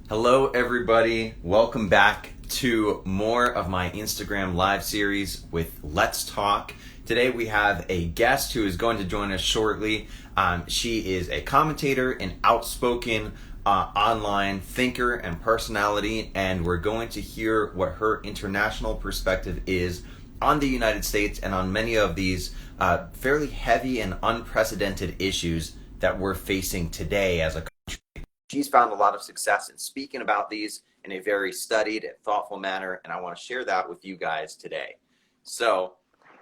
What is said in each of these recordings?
Hello, everybody. Welcome back to more of my Instagram live series with Let's Talk. Today we have a guest who is going to join us shortly. She is a commentator, an outspoken online thinker and personality, and we're going to hear what her international perspective is on the United States and on many of these fairly heavy and unprecedented issues that we're facing today as a country. She's found a lot of success in speaking about these in a very studied and thoughtful manner, and I want to share that with you guys today. So,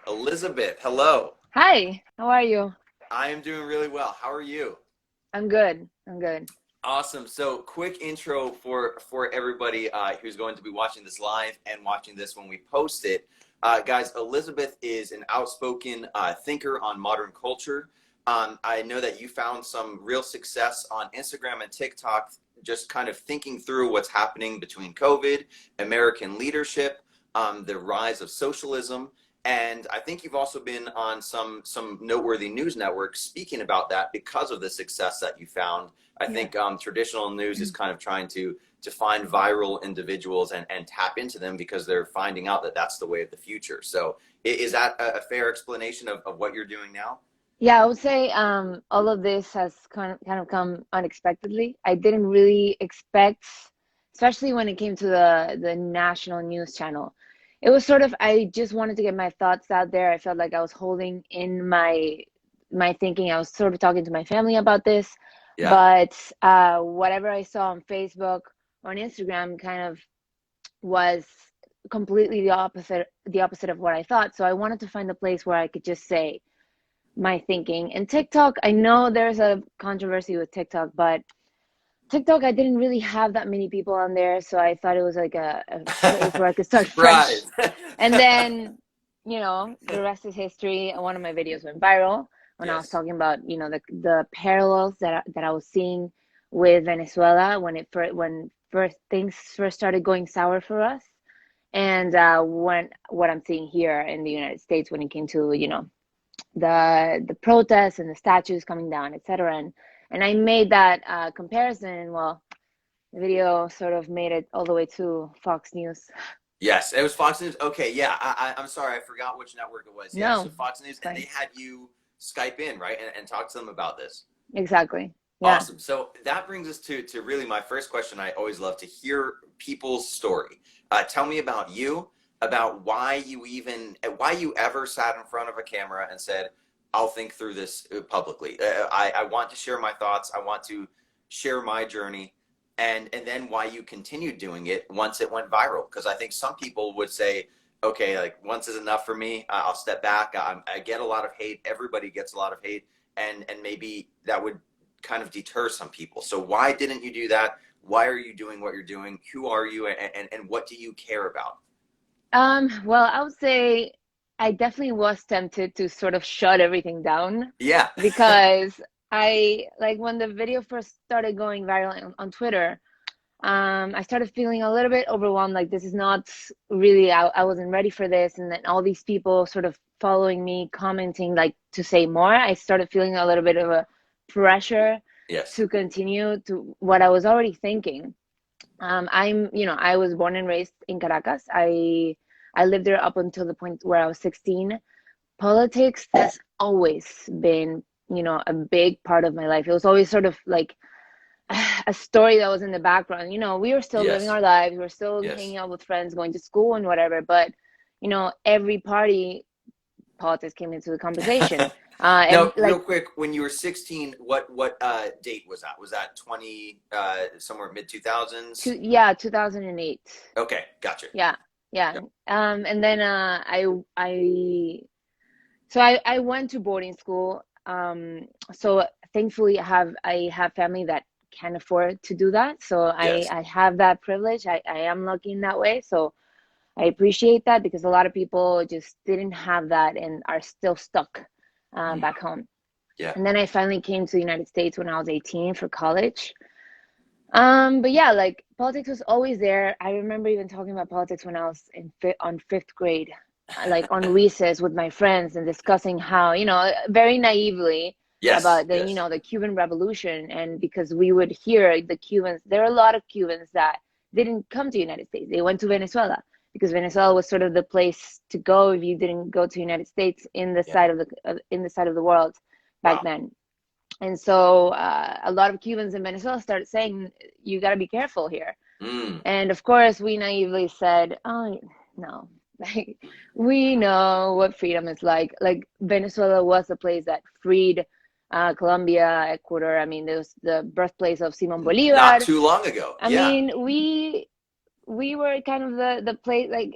Elizabeth, hello. Hi, how are you? I am doing really well. How are you? I'm good. I'm good. Awesome. So, quick intro for everybody who's going to be watching this live and watching this when we post it. Guys, Elizabeth is an outspoken thinker on modern culture. I know that you found some real success on Instagram and TikTok, just kind of thinking through what's happening between COVID, American leadership, the rise of socialism. And I think you've also been on some noteworthy news networks speaking about that because of the success that you found. I think traditional news is kind of trying to find viral individuals and tap into them because they're finding out that that's the way of the future. So is that a fair explanation of what you're doing now? Yeah, I would say all of this has kind of come unexpectedly. I didn't really expect, especially when it came to the national news channel. It was sort of I just wanted to get my thoughts out there. I felt like I was holding in my thinking. I was sort of talking to my family about this, Yeah. but whatever I saw on Facebook or on Instagram kind of was completely the opposite of what I thought. So I wanted to find a place where I could just say my thinking. And TikTok, I know there's a controversy with TikTok, but TikTok, I didn't really have that many people on there, so I thought it was like a place where I could start fresh. Surprise. And then, the rest is history. And one of my videos went viral when I was Yes. talking about, the parallels that I was seeing with Venezuela when first things first started going sour for us, and when what I'm seeing here in the United States when it came to, the protests and the statues coming down, etc. And I made that comparison. And well, the video sort of made it all the way to Fox News. Yes, it was Fox News. Okay, yeah. I'm sorry, I forgot which network it was. Yeah, so No, Fox News, it's and they fine. had you Skype in, right, and talk to them about this. Exactly. Yeah. Awesome. So that brings us to really my first question. I always love to hear people's story. Tell me about you, about why you ever sat in front of a camera and said, "I'll think through this publicly. I want to share my thoughts. I want to share my journey." And then why you continued doing it once it went viral. Because I think some people would say, okay, like once is enough for me. I'll step back. I get a lot of hate. Everybody gets a lot of hate. And maybe that would kind of deter some people. So why didn't you do that? Why are you doing what you're doing? Who are you? And what do you care about? Well, I would say I definitely was tempted to sort of shut everything down Yeah. because I like when the video first started going viral on Twitter. I started feeling a little bit overwhelmed, like this is not really, I wasn't ready for this. And then all these people sort of following me, commenting, like to say more. I started feeling a little bit of a pressure Yes. to continue to what I was already thinking. I was born and raised in Caracas. I lived there up until the point where I was 16. Politics has always been, a big part of my life. It was always sort of like a story that was in the background. We were still living Yes. our lives, we were still Yes. hanging out with friends, going to school and whatever, but every party, politics came into the conversation. Now, And real like, quick, when you were 16, what date was that? Was that 20 somewhere mid 2000s? yeah, 2008. Okay, gotcha. Yeah, yeah. Yep. And then I went to boarding school. So thankfully I have family that can afford to do that, so I Yes. I have that privilege. I am lucky in that way, so I appreciate that because a lot of people just didn't have that and are still stuck Mm, back home. yeah. And then I finally came to the United States when I was 18 for college. But yeah, like politics was always there. I remember even talking about politics when I was on fifth grade, like on recess with my friends and discussing how, very naively, Yes, about the, yes. the Cuban Revolution. And because we would hear the Cubans, there are a lot of Cubans that didn't come to the United States. They went to Venezuela because Venezuela was sort of the place to go if you didn't go to the United States in the Yeah. side of the world back Wow. then. And so a lot of Cubans in Venezuela started saying, you got to be careful here. Mm. And of course, we naively said, oh, no. Like, we know what freedom is like. Like, Venezuela was a place that freed Colombia, Ecuador. I mean, it was the birthplace of Simon Not Bolivar. too long ago. I Yeah. mean, we were kind of the place, like,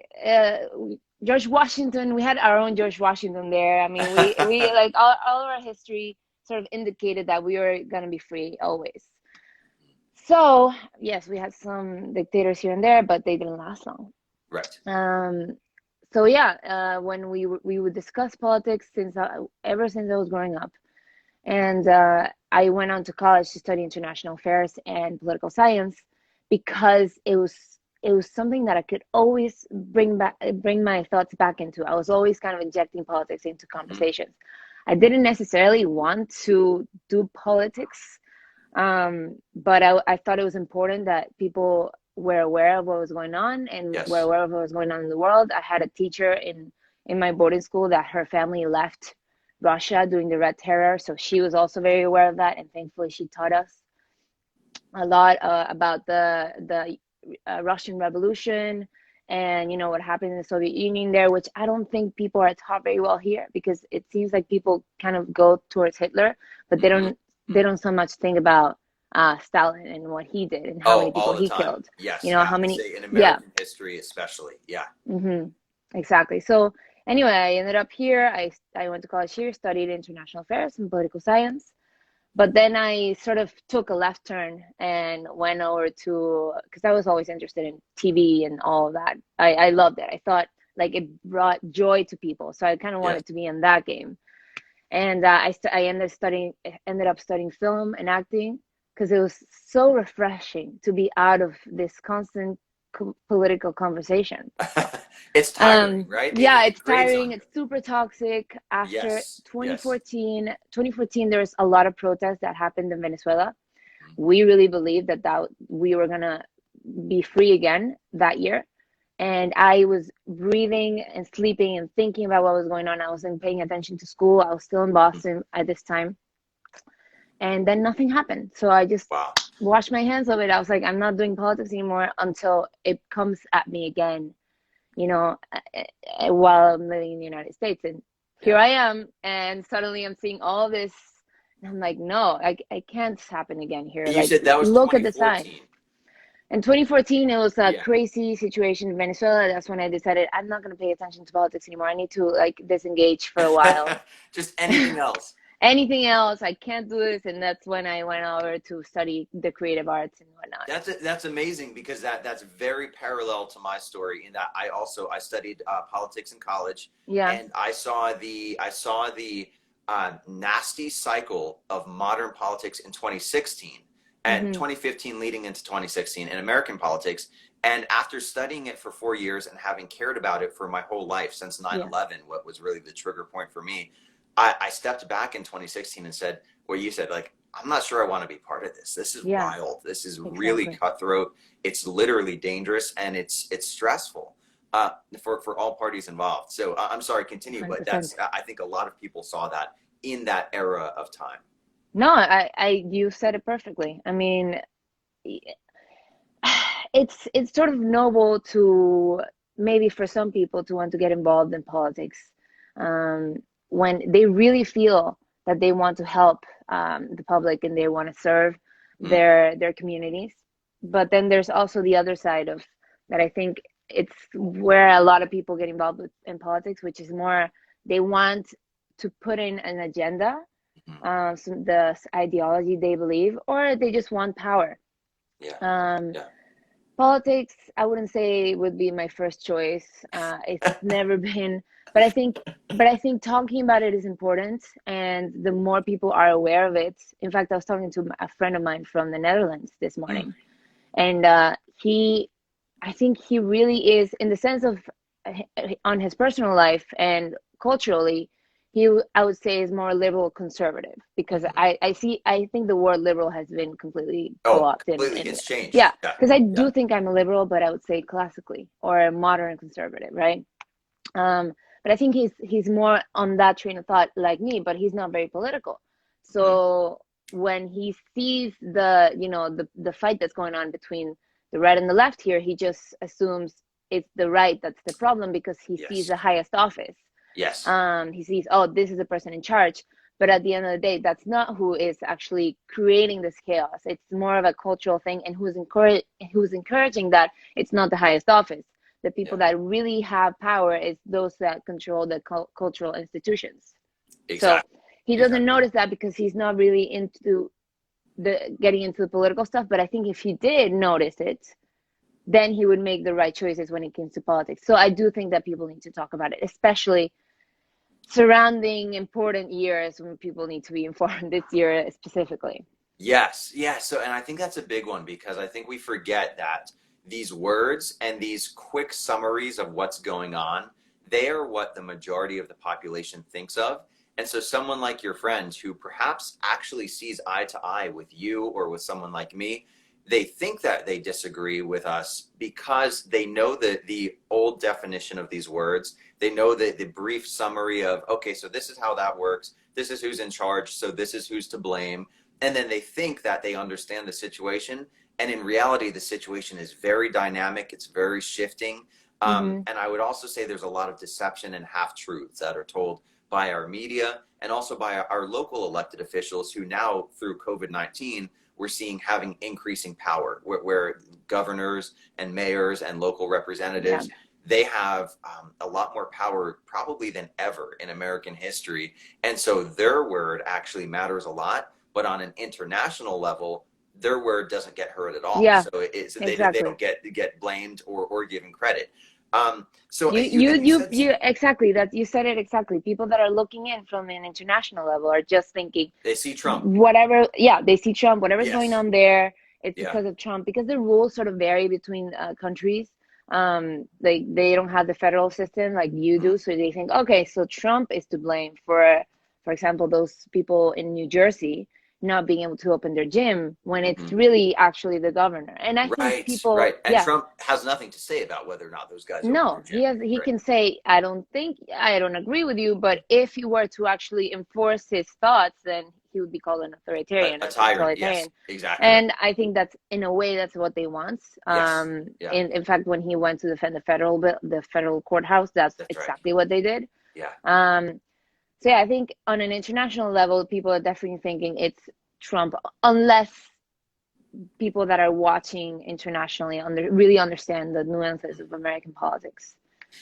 George Washington. We had our own George Washington there. I mean, we like all of our history sort of indicated that we were going to be free always. So yes, we had some dictators here and there, but they didn't last long. Right. So yeah, when we would discuss politics ever since I was growing up, and I went on to college to study international affairs and political science because it was something that I could always bring my thoughts back into. I was always kind of injecting politics into Mhm. conversations. I didn't necessarily want to do politics, but I thought it was important that people were aware of what was going on and were Yes. aware of what was going on in the world. I had a teacher in my boarding school that her family left Russia during the Red Terror, so she was also very aware of that, and thankfully she taught us a lot about the Russian Revolution and what happened in the Soviet Union there, which I don't think people are taught very well here because it seems like people kind of go towards Hitler, but they Hmm. don't so much think about Stalin and what he did and how Oh, many people all the he time. killed. Yes. How I many? say in Yeah. American history, especially. Yeah. Exactly. So anyway, I ended up here. I went to college here, studied international affairs and political science. But then I sort of took a left turn and went over to, because I was always interested in TV and all of that. I loved it. I thought like it brought joy to people. So I kind of Yes. wanted to be in that game. And I ended up studying film and acting because it was so refreshing to be out of this constant political conversation. It's tiring, right? Yeah, It it's grades on tiring. you. It's super toxic. After Yes. Yes. 2014, there was a lot of protests that happened in Venezuela. Mhm. We really believed that we were gonna be free again that year. And I was breathing and sleeping and thinking about what was going on. I wasn't paying attention to school. I was still in Boston at this time. And then nothing happened. So I just Wow. washed my hands of it. I was like, I'm not doing politics anymore until it comes at me again, while I'm living in the United States. And here Yeah. I am, and suddenly I'm seeing all this. And I'm like, no, I can't happen again here. And you Like, said that was look at the signs. 2014. In 2014, it was a Yeah. crazy situation in Venezuela. That's when I decided I'm not going to pay attention to politics anymore. I need to like disengage for a while. Just anything else. Anything else, I can't do this. And that's when I went over to study the creative arts and whatnot. That's amazing because that's very parallel to my story in that I studied politics in college, Yeah. and I saw the nasty cycle of modern politics in 2016 and Hmm. 2015 leading into 2016 in American politics. And after studying it for 4 years and having cared about it for my whole life since nine Yeah. 11, what was really the trigger point for me, I stepped back in 2016 and said, well, you said, like, I'm not sure I want to be part of this. This is Yeah. wild. This is really Exactly. cutthroat. It's literally dangerous, and it's stressful for all parties involved. So I'm sorry, continue, but 100%. I think a lot of people saw that in that era of time. No, you said it perfectly. I mean, it's sort of noble to maybe for some people to want to get involved in politics, um, when they really feel that they want to help the public and they want to serve Mm, their communities. But then there's also the other side of that. I think it's where a lot of people get involved in politics, which is more they want to put in an agenda, mhm. the ideology they believe, or they just want power. Yeah, Um, yeah. Politics, I wouldn't say would be my first choice. It's never been, but I think talking about it is important, and the more people are aware of it. In fact, I was talking to a friend of mine from the Netherlands this Mm, morning, and I think he really is, in the sense of on his personal life and culturally, I would say is more liberal conservative, because Mhm. I think the word liberal has been completely Oh, co-opted, completely and gets changed. yeah, Yeah. because I Yeah. do think I'm a liberal, but I would say classically, or a modern conservative, right? Um, but I think he's more on that train of thought like me, but he's not very political. Mhm. So when he sees the fight that's going on between the right and the left here, he just assumes it's the right that's the problem, because he sees Yes. the highest office. Yes. He sees, oh, this is the person in charge. But at the end of the day, that's not who is actually creating this chaos. It's more of a cultural thing, and who's encouraging that it's not the highest office. The people Yeah. that really have power is those that control the cultural institutions. So Exactly. he doesn't Exactly. notice that because he's not really into the getting into the political stuff. But I think if he did notice it, then he would make the right choices when it comes to politics. So I do think that people need to talk about it, especially surrounding important years when people need to be informed, this year specifically. Yes, yeah. So, and I think that's a big one because I think we forget that these words and these quick summaries of what's going on, they are what the majority of the population thinks of. And so, someone like your friend who perhaps actually sees eye to eye with you or with someone like me, they think that they disagree with us because they know the old definition of these words. They know the brief summary of, okay, so this is how that works. This is who's in charge. So, this is who's to blame, and then they think that they understand the situation, and in reality the situation is very dynamic, it's very shifting. Mm-hmm. And I would also say there's a lot of deception and half truths that are told by our media and also by our local elected officials, who now through COVID-19 we're seeing having increasing power, where governors and mayors and local Yeah. representatives, they have a lot more power probably than ever in American history. And so their word actually matters a lot, but on an international level, their word doesn't get heard at all. Yeah, So they exactly. don't get blamed or given credit. So You you you and you you said, you exactly that, you said it exactly. People that are looking in from an international level are just thinking they see Trump. whatever, yeah, they see Trump, whatever's going Yes. on there, it's Yeah. because of Trump, because the rules sort of vary between countries. Like they don't have the federal system like you Mhm. do, so they think, okay, so Trump is to blame for example, those people in New Jersey not being able to open their gym, when it's Mhm. really actually the governor. And I think Right. people, Right. And yeah, Trump has nothing to say about whether or not those guys open their no, gym. he Right. can say, I don't agree with you, but if he were to actually enforce his thoughts, then he would be called an authoritarian A or tyrant. Yes. totalitarian. Exactly right. And I think that's, in a way, that's what they want. Yes. Yeah. In fact, when he went to defend the federal courthouse, that's That's right. exactly what they did. Yeah. Um, so yeah, I think on an international level, people are definitely thinking it's Trump, unless people that are watching internationally really understand the nuances of American politics,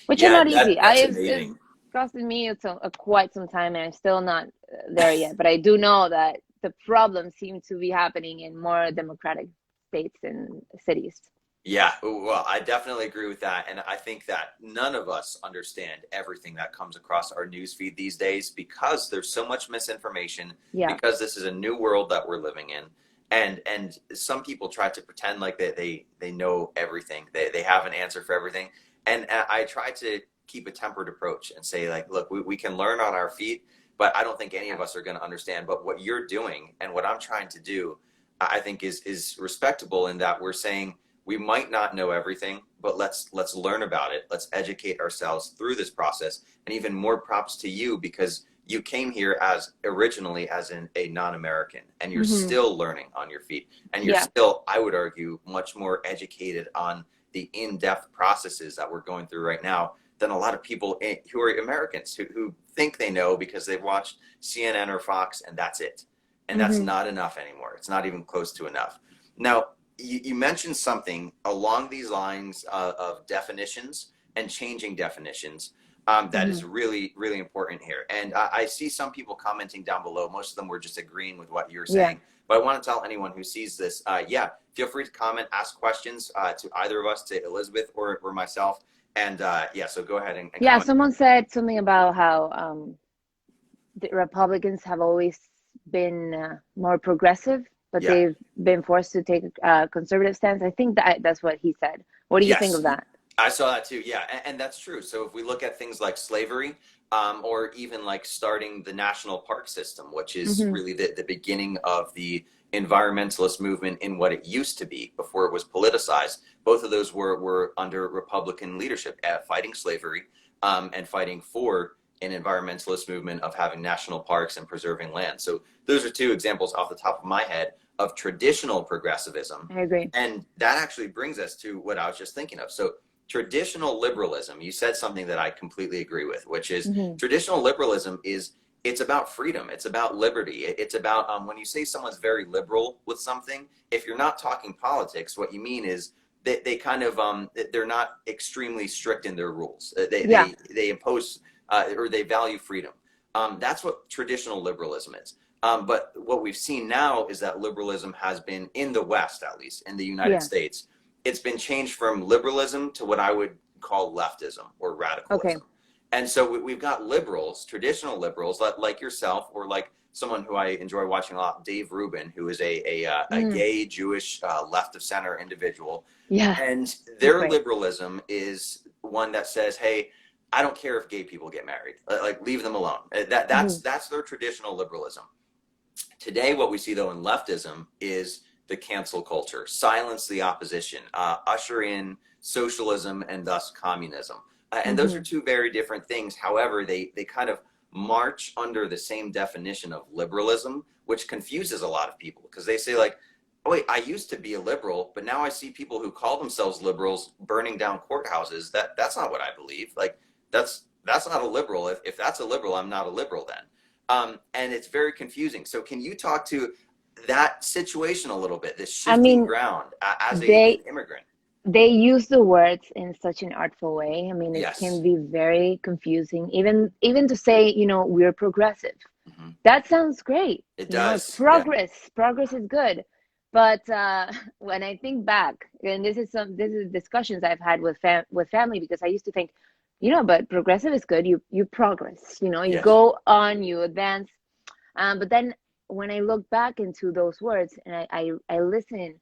which are Yeah. not easy. That's It's amazing. costed me quite some time, and I'm still not there yet. But I do know that the problems seem to be happening in more democratic states and cities. Yeah, well, I definitely agree with that. And I think that none of us understand everything that comes across our newsfeed these days because there's so much misinformation, Yeah. because this is a new world that we're living in. And some people try to pretend like they know everything. They have an answer for everything. And I try to keep a tempered approach and say, like, look, we can learn on our feet, but I don't think any of us are going to understand. But what you're doing and what I'm trying to do, I think is respectable, in that we're saying, we might not know everything, but let's learn about it. Let's educate ourselves through this process. And even more props to you, because you came here as originally as a non-American, and you're Hmm. still learning on your feet, and you're Yeah. still, I would argue, much more educated on the in-depth processes that we're going through right now than a lot of people who are Americans, who think they know because they've watched CNN or Fox, and that's it. And that's Hmm. not enough anymore. It's not even close to enough. Now, you mentioned something along these lines of definitions and changing definitions, that Hmm. is really, really important here. And I see some people commenting down below. Most of them were just agreeing with what you're Yeah. saying. But I want to tell anyone who sees this, yeah, feel free to comment, ask questions to either of us, to Elizabeth or myself. And yeah, so go ahead and Yeah. comment. Someone said something about how the Republicans have always been more progressive, but Yeah. they've been forced to take a conservative stance. I think that's what he said. What do you think of Yes, that? I saw that too. Yeah, and that's true. So if we look at things like slavery, or even like starting the national park system, which is Hmm. really the beginning of the environmentalist movement in what it used to be before it was politicized. Both of those were under Republican leadership, fighting slavery, and fighting for an environmentalist movement of having national parks and preserving land. So those are two examples off the top of my head of traditional progressivism. I agree. And that actually brings us to what I was just thinking of. So traditional liberalism, you said something that I completely agree with, which is Hmm. traditional liberalism is, it's about freedom. It's about liberty. It's about, when you say someone's very liberal with something, if you're not talking politics, what you mean is they kind of, they're not extremely strict in their rules. Yeah. They impose, or they value freedom. That's what traditional liberalism is. But what we've seen now is that liberalism has been, in the West, at least in the United Yeah. States, it's been changed from liberalism to what I would call leftism or Okay. radicalism. And so we've got liberals, traditional liberals, like yourself, or like someone who I enjoy watching a lot, Dave Rubin, who is a Mm. gay Jewish left of center individual. Yeah. And He's their great. liberalism is one that says, hey, I don't care if gay people get married, like leave them alone. Hmm. That's their traditional liberalism. Today, what we see though in leftism is the cancel culture, silence the opposition, usher in socialism and thus communism. And those are Hmm. two very different things. However, they kind of march under the same definition of liberalism, which confuses a lot of people because they say like, oh, wait, I used to be a liberal, but now I see people who call themselves liberals burning down courthouses. That's not what I believe. Like that's not a liberal. If that's a liberal, I'm not a liberal then. And it's very confusing. So can you talk to that situation a little bit, this I shifting mean, ground as an they immigrant? they use the words in such an artful way. I mean, it can Yes. be very confusing. Even to say, we're progressive. Hmm. That sounds great. It does. Yeah. Progress is good. But when I think back, and this is discussions I've had with family, because I used to think, but progressive is good. You progress. You Yes. go on, you advance. But then when I look back into those words, and I listen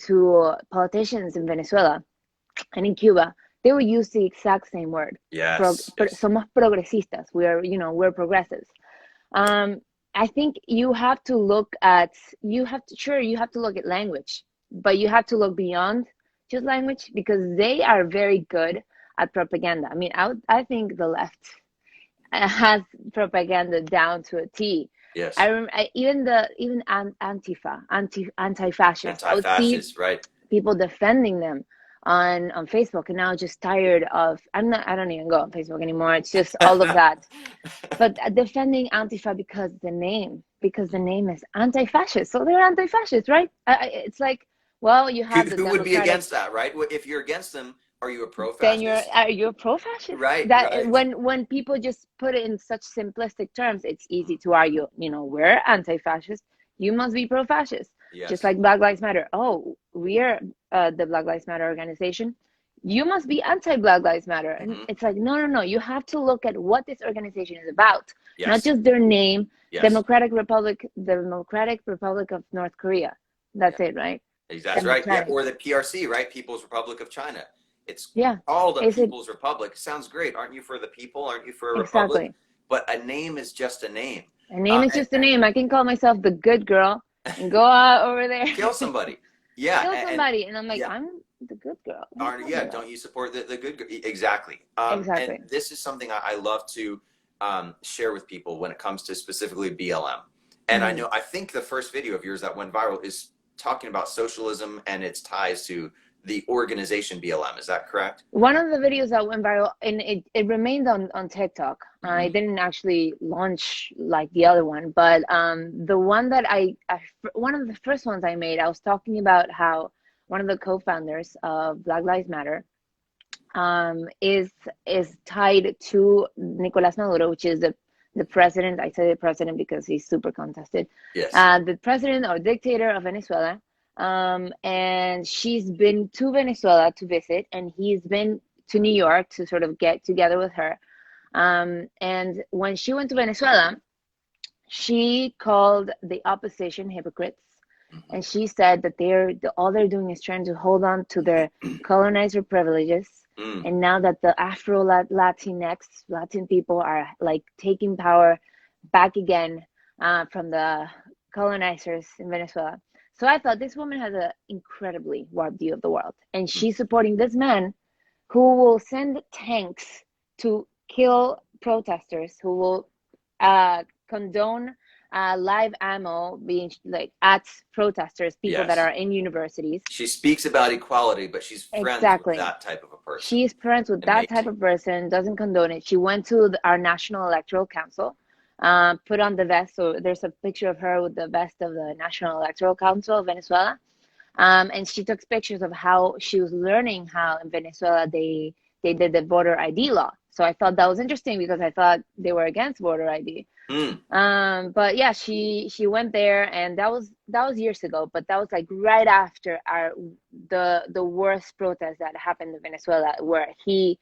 to politicians in Venezuela and in Cuba, they will use the exact same word. Yes. Yes. Somos progresistas. We're progressives. Um, I think you have to look at language, but you have to look beyond just language, because they are very good at propaganda. I mean, I think the left has propaganda down to a T. Yes. Even Antifa, anti-fascist. I would see Anti-fascist, right? people defending them on Facebook, and now just tired of. I don't even go on Facebook anymore. It's just all of that. But defending Antifa because the name is anti-fascist, so they're anti-fascist, right? It's like, well, you who, have the who would be Democratic. against that, right? If you're against them, are you a Then pro-fascist? are you a pro-fascist? Right. That Right. when people just put it in such simplistic terms, it's easy to argue. We're anti-fascist. You must be pro-fascist. Just Yes. like Black Lives Matter. Oh, we're the Black Lives Matter organization. You must be anti-Black Lives Matter. And Hmm. it's like, no, no, no. You have to look at what this organization is about, not Yes. just their name. Yes. Democratic Republic of North Korea. Yeah. That's it, right? That's right. Yeah. Democratic. Or the PRC, right? People's Republic of China. It's Yeah. called a Is it People's Republic. Sounds great. Aren't you for the people? Aren't you for a republic? exactly? But a name is just a name. A name is And, just a name. I can call myself the good girl and go out over there, kill somebody. Yeah. kill And somebody, and I'm like, yeah. I'm the good girl. What are you Aren't, talking yeah. about? Don't you support the good? Exactly. And Exactly. this is something I love to share with people when it comes to specifically BLM. And Hmm. I think the first video of yours that went viral is talking about socialism and its ties to the organization BLM. Is that correct? One of the videos that went viral, and it remained on TikTok. I Mm-hmm. didn't actually launch like the other one, but the one that one of the first ones I made, I was talking about how one of the co-founders of Black Lives Matter is tied to Nicolas Maduro, which is the president. I say the president because he's super contested. Yes. The president or dictator of Venezuela. And she's been to Venezuela to visit, and he's been to New York to sort of get together with her. And when she went to Venezuela, she called the opposition hypocrites, Mm-hmm. and she said that all they're doing is trying to hold on to their colonizer privileges, Mm. And now that the Latin people are like taking power back again from the colonizers in Venezuela. So I thought this woman has an incredibly warped view of the world, and Mm. she's supporting this man who will send tanks to kill protesters, who will condone live ammo being like at protesters, people that Yes. are in universities. She speaks about equality, but she's friends with Exactly. that type of a person. She's friends with that type Amazing. of person, doesn't condone it. She went to our National Electoral Council, put on the vest. So there's a picture of her with the vest of the National Electoral Council of Venezuela. And she took pictures of how she was learning how in Venezuela they did the voter ID law. So I thought that was interesting because I thought they were against voter ID. Mm. But yeah, she went there, and that was years ago, but that was like right after the worst protest that happened in Venezuela, where he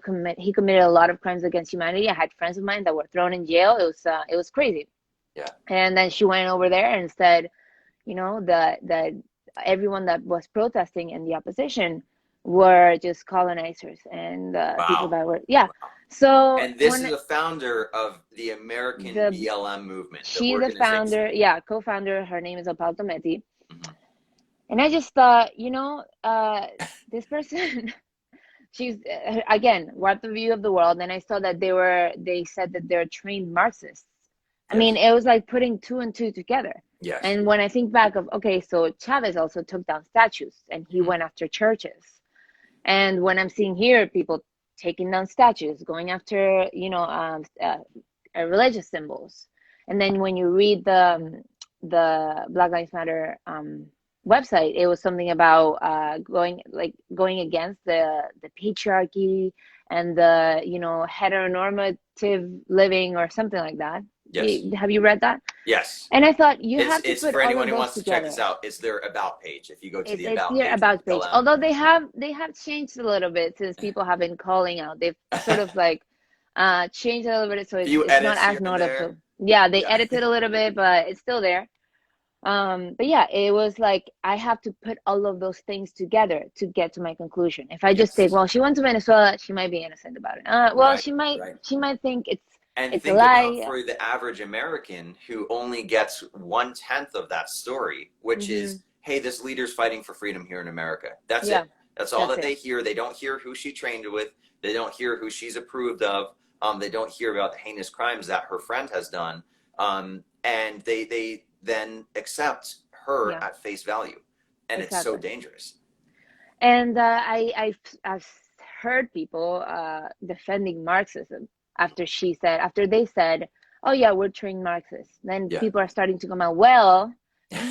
committed a lot of crimes against humanity. I had friends of mine that were thrown in jail. It was crazy. Yeah. And then she went over there and said, that everyone that was protesting in the opposition were just colonizers and people Wow. that were, yeah. So And this is a founder of the American the BLM movement, the she's a organization. founder, yeah, co-founder. Her name is Opal Tometi. Mhm. And I just thought, this person, she's again, what the view of the world. And I saw that they said that they're trained Marxists. I mean, Yes. it was like putting two and two together. Yes. And when I think back of, okay, so Chavez also took down statues and he Mhm. went after churches. And when I'm seeing here people taking down statues, going after, religious symbols. And then when you read the Black Lives Matter website, it was something about going against the patriarchy and the heteronormative living or something like that. Yes. Have you read that? Yes. And I thought you have to It's put for all anyone of who those wants to check together. this out. It's their about page. If you go to the It's about their page of about page. BLM. Although they have changed a little bit since people have been calling out. They've sort of like changed a little bit, so Few it's not edits as here and noticeable. there. Yeah, they Yeah. edited a little bit, but it's still there. But yeah, it was like I have to put all of those things together to get to my conclusion. If I just think, Yes. well, she went to Venezuela, she might be innocent about it. Well, Right. she might Right. she might think And it's a think about lie. for the average American who only gets 1/10 of that story, which Hmm. is, hey, this leader's fighting for freedom here in America. That's Yeah, it. That's all that's that it. they hear. They don't hear who she trained with. They don't hear who she's approved of. They don't hear about the heinous crimes that her friend has done. And they then accept her Yeah, at face value. And it's so exactly. dangerous. And I've heard people defending Marxism after they said, "Oh yeah, we're trained Marxists." Then Yeah. people are starting to come out, "Well,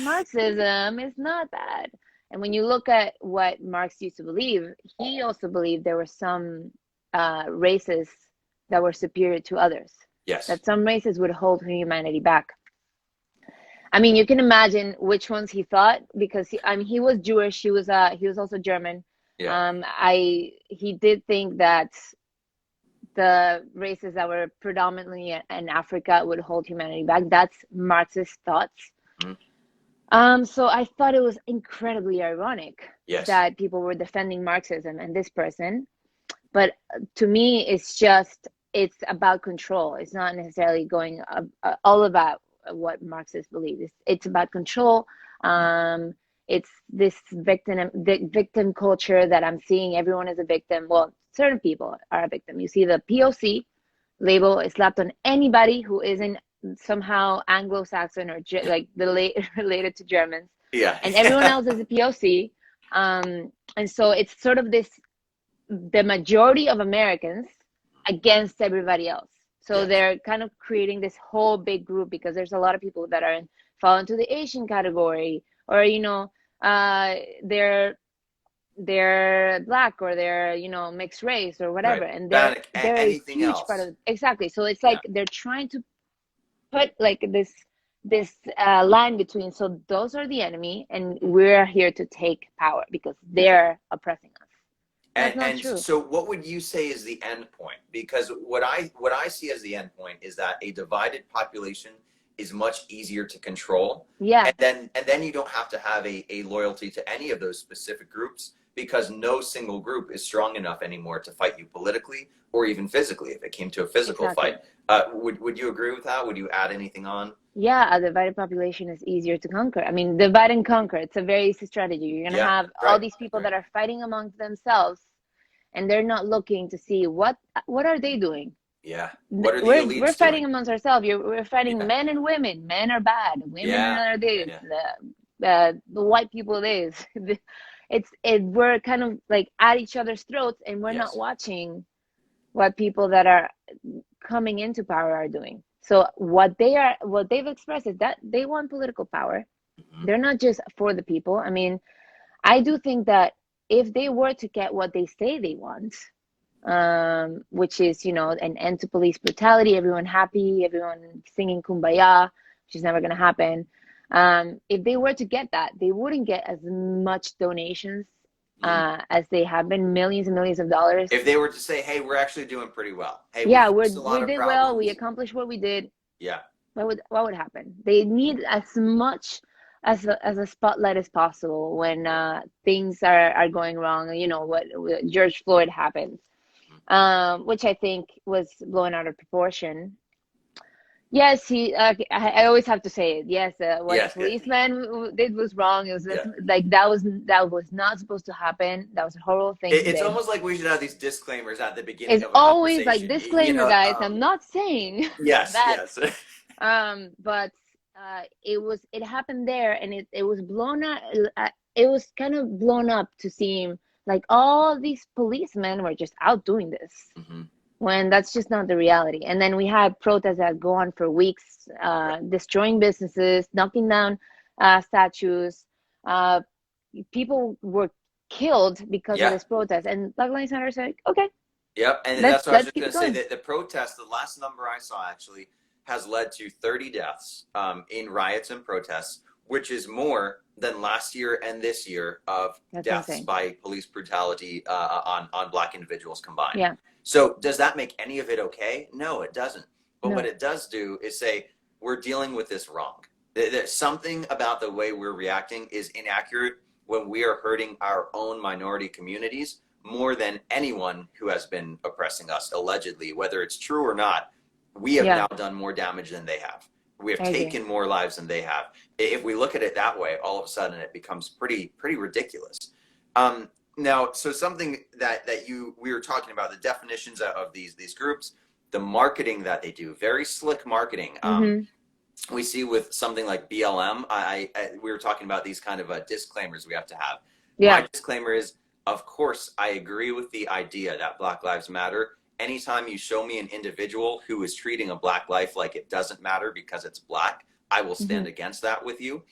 Marxism is not bad." And when you look at what Marx used to believe, he also believed there were some races that were superior to others. Yes. That some races would hold humanity back. I mean, you can imagine which ones he thought because he was Jewish. He was also German. Yeah. He did think that the races that were predominantly in Africa would hold humanity back. That's Marxist thoughts. Mhm. So I thought it was incredibly ironic Yes. that people were defending Marxism and this person. But to me, it's about control. It's not necessarily going all about what Marxists believe. It's about control. It's this victim culture that I'm seeing. Everyone is a victim. Well, certain people are a victim. You see the POC label is slapped on anybody who isn't somehow Anglo-Saxon or like related to Germans, Yeah. and everyone else is a POC. And so it's sort of the majority of Americans against everybody else. So Yes. they're kind of creating this whole big group because there's a lot of people that fall into the Asian category, or they're black, or they're mixed race or whatever, Right. and Hispanic, they're a anything huge part else. of exactly. So it's Yeah. like they're trying to put like this line between. So those are the enemy, and we're here to take power because they're oppressing us. That's not And true. so what would you say is the end point? Because what I see as the end point is that a divided population is much easier to control. Yeah, And then you don't have to have a loyalty to any of those specific groups, because no single group is strong enough anymore to fight you politically or even physically if it came to a physical fight. exactly. Would you agree with that? Would you add anything on? Yeah, a divided population is easier to conquer. I mean, divide and conquer. It's a very easy strategy. You're gonna Yeah, have that's all right. these people That's that right. are fighting amongst themselves, and they're not looking to see what are they doing. Yeah. What are the We're elites doing? fighting amongst ourselves. We're fighting Yeah. men and women. Men are bad. Women Yeah. are this. Yeah. The white people this. We're kind of like at each other's throats, and we're not Yes. watching what people that are coming into power are doing. So what they've expressed is that they want political power. Hmm. They're not just for the people. I mean, I do think that if they were to get what they say they want, which is, an end to police brutality, everyone happy, everyone singing kumbaya, which is never going to happen. If they were to get that, they wouldn't get as much donations as they have been, millions and millions of dollars. If they were to say, "Hey, we're actually doing pretty well. Hey, we Yeah, fixed a lot we of did well. We problems." accomplished what we did. Yeah. What would happen? They need as much as a spotlight as possible when Yeah. things are going wrong. What George Floyd happened, which I think was blown out of proportion. Yes, I always have to say it. Yes, what the Yes. policeman did was wrong. It was Yeah. like that was not supposed to happen. That was a horrible thing he It's did. almost like we should have these disclaimers at the beginning It's of a always like conversation. disclaimer, guys. I'm not saying Yes. that. Yes. But it happened there, and it was blown out. It was kind of blown up to seem like all these policemen were just out doing this, Hmm. when that's just not the reality. And then we had protests that go on for weeks, Right. destroying businesses, knocking down statues. Uh, People were killed because of Yeah. this protest, and Black Lives Matter said, "Okay, Yep. And let's that's what I was let's just keep going it to say. going." That the protest, the last number I saw actually, has led to 30 deaths in riots and protests, which is more than last year and this year of That's deaths insane. by police brutality on Black individuals combined. Yeah, So does that make any of it okay? No, it doesn't. But what no, it does do is say we're dealing with this wrong. There's something about the way we're reacting is inaccurate when we are hurting our own minority communities more than anyone who has been oppressing us, allegedly. Whether it's true or not, we have yeah, now done more damage than they have. We have I agree. taken more lives than they have. If we look at it that way, all of a sudden it becomes pretty ridiculous. Now, so something that we were talking about, the definitions of these groups, the marketing that they do, very slick marketing. Hmm. We see with something like BLM. We were talking about these kind of disclaimers we have to have. Yeah. My disclaimer is, of course, I agree with the idea that Black Lives Matter. Anytime you show me an individual who is treating a Black life like it doesn't matter because it's Black, I will Hmm. stand against that with you.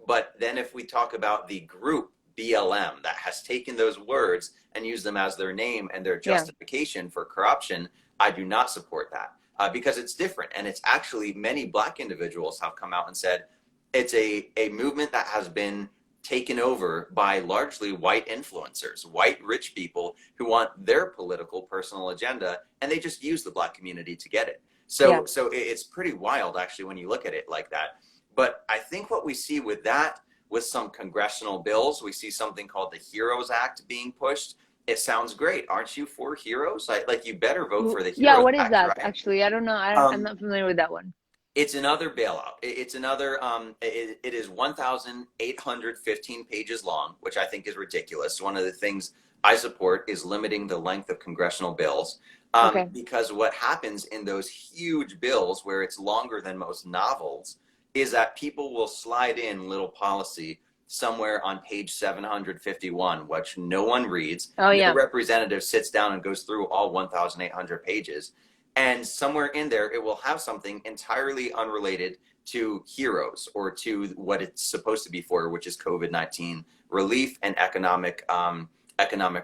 But then if we talk about the group BLM that has taken those words and used them as their name and their Yeah. justification for corruption, I do not support that. Because it's different. And it's actually, many Black individuals have come out and said it's a movement that has been taken over by largely white influencers, white rich people who want their political personal agenda, and they just use the Black community to get it. Yeah. So it's pretty wild, actually, when you look at it like that. But I think what we see with that, with some congressional bills, we see something called the HEROES Act being pushed. It sounds great. Aren't you for heroes? Like, you better vote for the Yeah, HEROES what is Act, that? right? Actually, I don't know. I'm Um, not familiar with that one. it's another bailout. It's another. It is 1,815 pages long, which I think is ridiculous. One of the things I support is limiting the length of congressional bills, Okay. because what happens in those huge bills, where it's longer than most novels, is that people will slide in little policy somewhere on page 751, which no one reads. Oh, No yeah. representative sits down and goes through all 1,800 pages. And somewhere in there, it will have something entirely unrelated to heroes or to what it's supposed to be for, which is COVID-19 relief and economic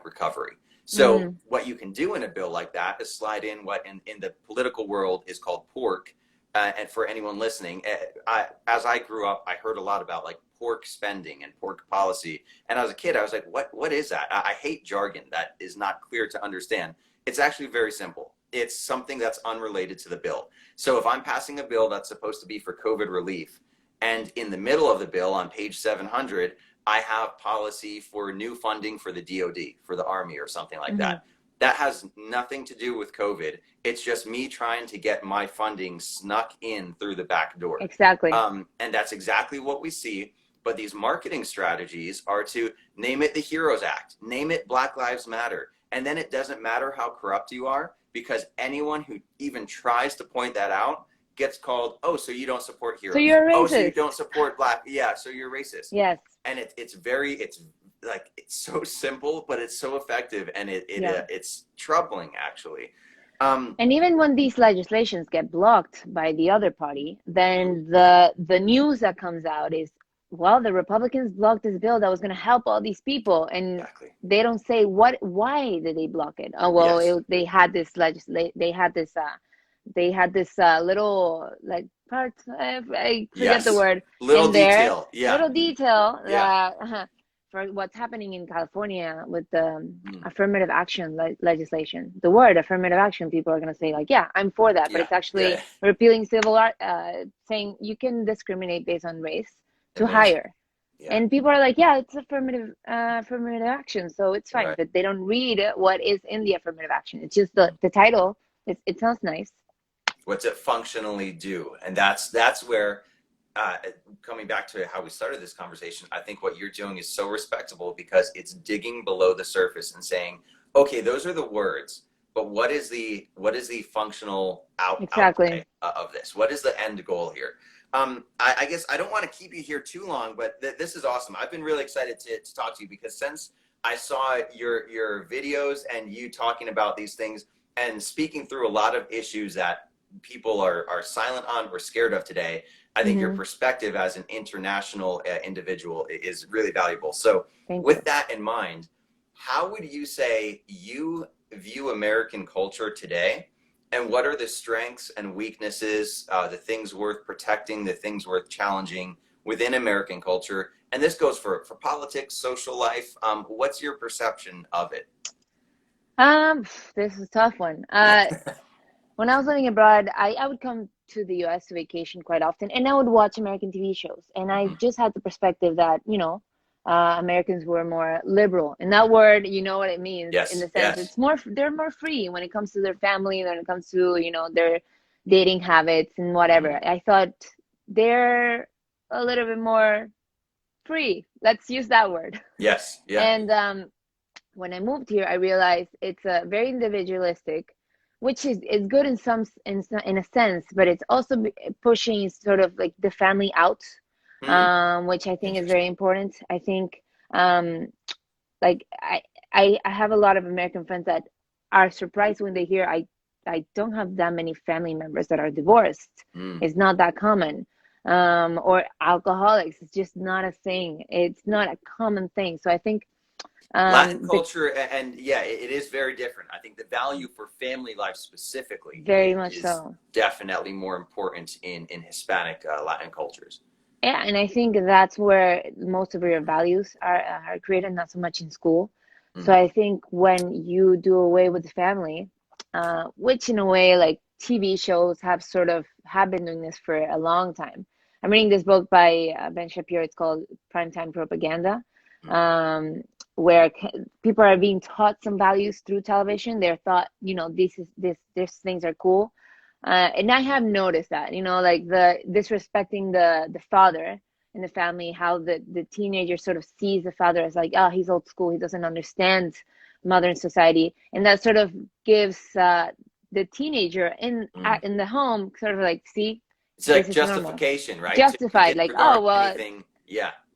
recovery. So Mm. what you can do in a bill like that is slide in what in the political world is called pork. And for anyone listening, as I grew up, I heard a lot about like pork spending and pork policy. And as a kid, I was like, what is that? I hate jargon that is not clear to understand. It's actually very simple. it's something that's unrelated to the bill. So if I'm passing a bill that's supposed to be for COVID relief, and in the middle of the bill on page 700, I have policy for new funding for the DoD, for the Army or something like that. That has nothing to do with COVID. It's just me trying to get my funding snuck in through the back door. Exactly. And that's exactly what we see. But these marketing strategies are to name it the Heroes Act, name it Black Lives Matter. And then it doesn't matter how corrupt you are, because anyone who even tries to point that out gets called, oh, so you don't support heroes. So you're racist. Oh, so you don't support black. Yeah, so you're racist. Yes. And it's like, it's so simple, but it's so effective, and it's troubling, actually. And even when these legislations get blocked by the other party, then the news that comes out is, well, the Republicans blocked this bill that was going to help all these people, and exactly. They don't say why did they block it? Oh, well, Yes. they had this little like part, I forget the word, little in there, detail. Yeah. little detail Yeah. that for what's happening in California with the affirmative action legislation. The word affirmative action, people are going to say like, yeah, I'm for that, but it's actually repealing civil art, saying you can discriminate based on race to hire. Yeah. And people are like, yeah, it's affirmative action, so it's fine. Right. But they don't read what is in the affirmative action. It's just the title. It sounds nice. What's it functionally do? And that's where, coming back to how we started this conversation, I think what you're doing is so respectable, because it's digging below the surface and saying, okay, those are the words, but what is the functional outplay of this? What is the end goal here? I guess I don't want to keep you here too long, but this is awesome. I've been really excited to talk to you, because since I saw your videos and you talking about these things and speaking through a lot of issues that people are silent on or scared of today, I think your perspective as an international individual is really valuable. So with that in mind, how would you say you view American culture today? And what are the strengths and weaknesses, the things worth protecting, the things worth challenging within American culture? And this goes for politics, social life. What's your perception of it? This is a tough one. When I was living abroad, I would come to the US to vacation quite often, and I would watch American TV shows. And I just had the perspective that, Americans were more liberal. And that word, you know what it means, in the sense it's they're more free when it comes to their family, when it comes to, their dating habits and whatever. I thought they're a little bit more free. Let's use that word. Yes. Yeah. And when I moved here, I realized it's a very individualistic, which is good in a sense, but it's also pushing sort of like the family out. Which I think is very important. I think, like I have a lot of American friends that are surprised when they hear I don't have that many family members that are divorced. It's not that common. Or alcoholics. It's just not a thing. It's not a common thing. So I think Latin culture, and it is very different. I think the value for family life specifically is definitely more important in Hispanic Latin cultures. Yeah, and I think that's where most of your values are created, not so much in school. So I think when you do away with the family, which in a way, like TV shows have been doing this for a long time. I'm reading this book by Ben Shapiro. It's called Primetime Propaganda, where people are being taught some values through television. They're thought, these things are cool. And I have noticed that, like the disrespecting the father in the family, how the teenager sort of sees the father as like, oh, he's old school, he doesn't understand modern society, and that sort of gives the teenager in the home sort of like, see, it's like justification, normal. Right? Justified, like, oh well, anything.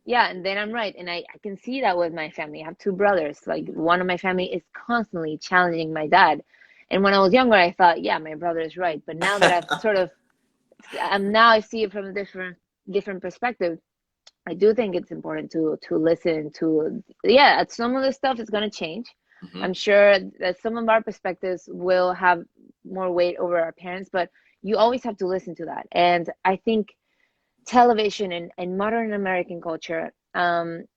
Yeah, and then I'm right, and I can see that with my family. I have two brothers. Like, one of my family is constantly challenging my dad. And when I was younger, I thought, yeah, my brother is right. But now that I've now I see it from a different perspective. I do think it's important to listen to, some of the stuff is going to change. I'm sure that some of our perspectives will have more weight over our parents, but you always have to listen to that. And I think television and modern American culture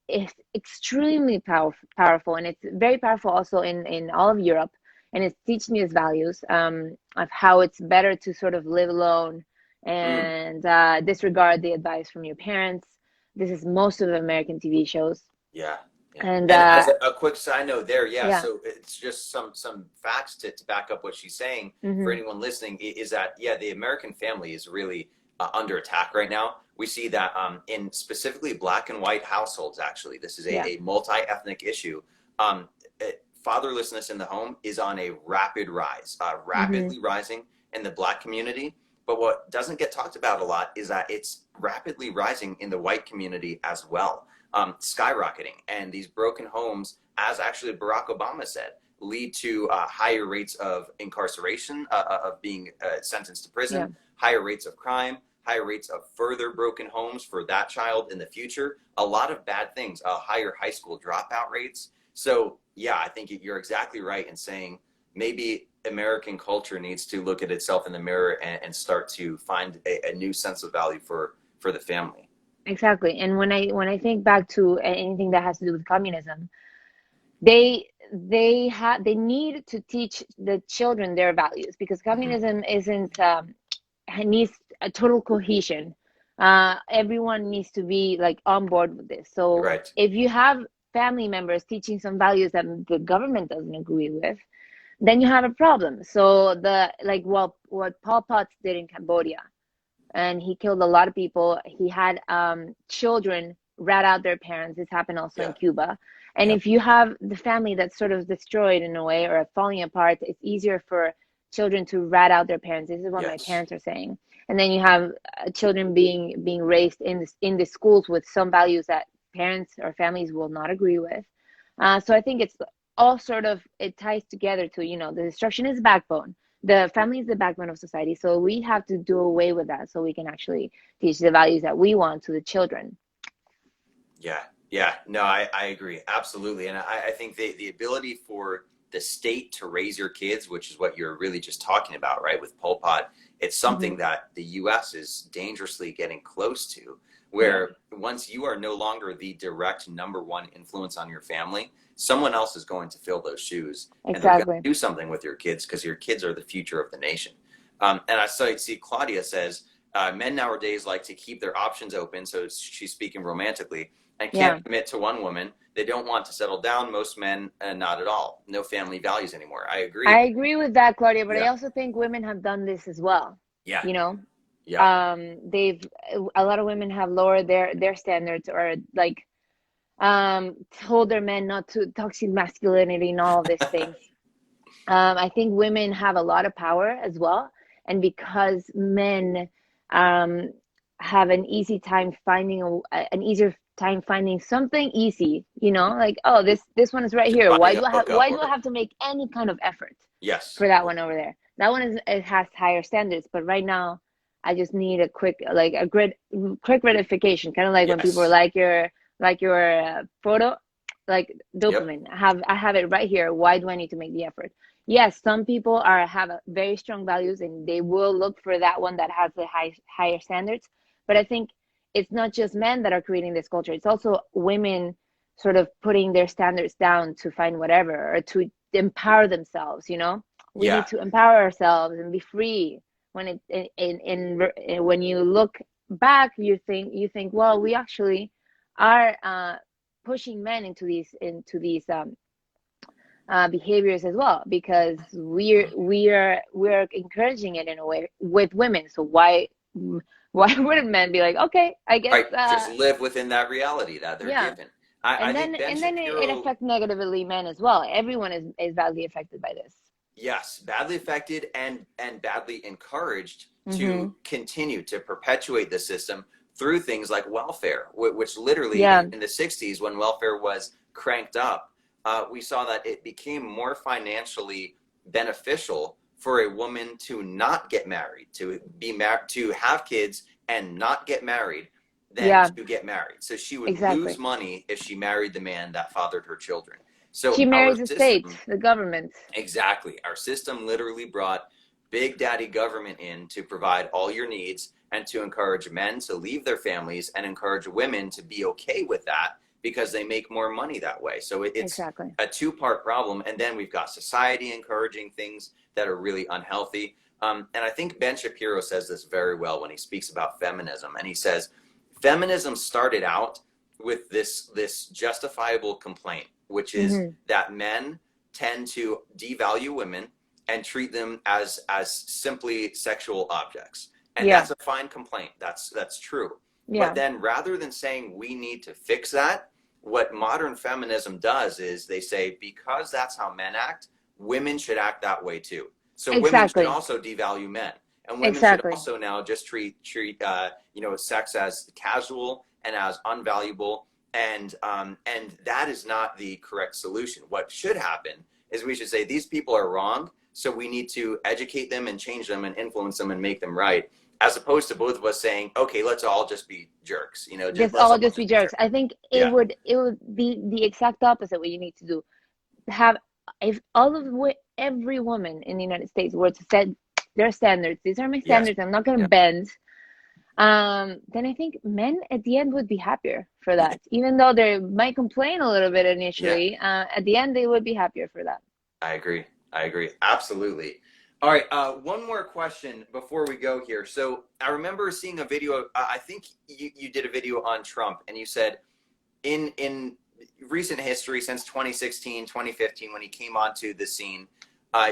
is extremely powerful, and it's very powerful also in all of Europe. and it's teaching these values of how it's better to sort of live alone Mm. and disregard the advice from your parents. This is most of the American TV shows. Yeah, yeah. And And as a quick side note there, yeah, yeah. so it's just some facts to back up what she's saying for Hmm. anyone listening is that, yeah, the American family is really under attack right now. We see that in specifically black and white households, actually. This is Yeah. a multi-ethnic issue. Fatherlessness in the home is on a rapid rise, Hmm. rapidly rising in the black community. But what doesn't get talked about a lot is that it's rapidly rising in the white community as well, skyrocketing. And these broken homes, as actually Barack Obama said, lead to higher rates of incarceration, of being sentenced to Yeah. prison, higher rates of crime, higher rates of further broken homes for that child in the future. A lot of bad things, higher high school dropout rates. So, yeah, I think you're exactly right in saying maybe American culture needs to look at itself in the mirror and start to find a new sense of value for the family. Exactly. And when I think back to anything that has to do with communism, they need to teach the children their values, because Mm-hmm. communism isn't needs a total cohesion. Everyone needs to be like on board with this. So Right. if you have family members teaching some values that the government doesn't agree with, then you have a problem. So the like what Pol Pot did in Cambodia, and he killed a lot of people. He had children rat out their parents. This happened also in Yeah. Cuba. And Yep. if you have the family that's sort of destroyed in a way or falling apart, it's easier for children to rat out their parents. This is what my Yes. parents are saying. And then you have children being raised in the schools with some values that parents or families will not agree with. So I think it's all sort of, it ties together to, the destruction is the backbone. The family is the backbone of society. So we have to do away with that so we can actually teach the values that we want to the children. Yeah, yeah, no, I agree absolutely, and I think the ability for the state to raise your kids, which is what you're really just talking about, right? With Pol Pot, it's Hmm. something that the U.S. is dangerously getting close to, Yeah, where once you are no longer the direct number one influence on your family, someone else is going to fill those shoes, and they're going exactly. to do something with your kids because your kids are the future of the nation. And I see Claudia says men nowadays like to keep their options open, so she's speaking romantically and Yeah, can't commit to one woman. They don't want to settle down. Most men, not at all. No family values anymore. I I agree. agree with that, Claudia, but I Yeah. also think women have done this as well. Yeah. You know, Yep. they've a lot of women have lowered their standards, or like told their men not to, toxic masculinity and all of these things. I think women have a lot of power as well, and because men um, have an easy time finding an easier time finding something easy, like, oh, this one is right Just here. Why finding a do I have hookup why do or I have to make any kind of effort yes. for that one over there? That one is, it has higher standards, but right now I just need a quick gratification, kind of like when people are Yes. like your photo, like Yep. dopamine. I have it right here. Why do I need to make the effort? Yes, some people have a very strong values, and they will look for that one that has the higher standards. But I think it's not just men that are creating this culture. It's also women sort of putting their standards down to find whatever, or to empower themselves. We Yeah. need to empower ourselves and be free. When when you look back, you think, well, we actually are pushing men into these behaviors as well, because we're encouraging it in a way with women. So why wouldn't men be like, okay, I guess, Right. Just live within that reality that they're yeah. given. I And think then Ben and then it Shapiro. affects negatively men as well. Everyone is badly affected by this. Yes, badly affected and badly encouraged Hmm. to continue to perpetuate the system through things like welfare, which literally Yeah. in the 60s, when welfare was cranked up, we saw that it became more financially beneficial for a woman to not get married, to be married, to have kids and not get married than Yeah, to get married. So she would lose exactly. money if she married the man that fathered her children. She So our marries the state, system. the government. Exactly. Our system literally brought big daddy government in to provide all your needs and to encourage men to leave their families and encourage women to be okay with that because they make more money that way. So it's Exactly. a two-part problem. And then we've got society encouraging things that are really unhealthy. And I think Ben Shapiro says this very well when he speaks about feminism. And he says, feminism started out with this justifiable complaint, which is Hmm. that men tend to devalue women and treat them as simply sexual objects. And Yeah. that's a fine complaint. That's true. But Yeah. then rather than saying we need to fix that, what modern feminism does is they say, because that's how men act, women should act that way too. So women should Exactly. also devalue men, and women should Exactly. also now just treat sex as casual and as unvaluable, and that is not the correct solution. What should happen is we should say these people are wrong, so we need to educate them and change them and influence them and make them right, as opposed to both of us saying, okay, let's all just be jerks, just Just let's all all just be just be jerks. jerks. I think Yeah, it would be the exact opposite what you need to do. Have if all of every woman in the United States were to set their standards, these are my yes, standards, I'm not going yeah, to bend, then I think men at the end would be happier for that. Even though they might complain a little bit yeah. initially, at the end they would be happier for that. I agree. I agree. Absolutely. All right. One more question before we go here. So I remember seeing a video. I think you did a video on Trump, and you said in recent history, since 2016, 2015, when he came onto the scene,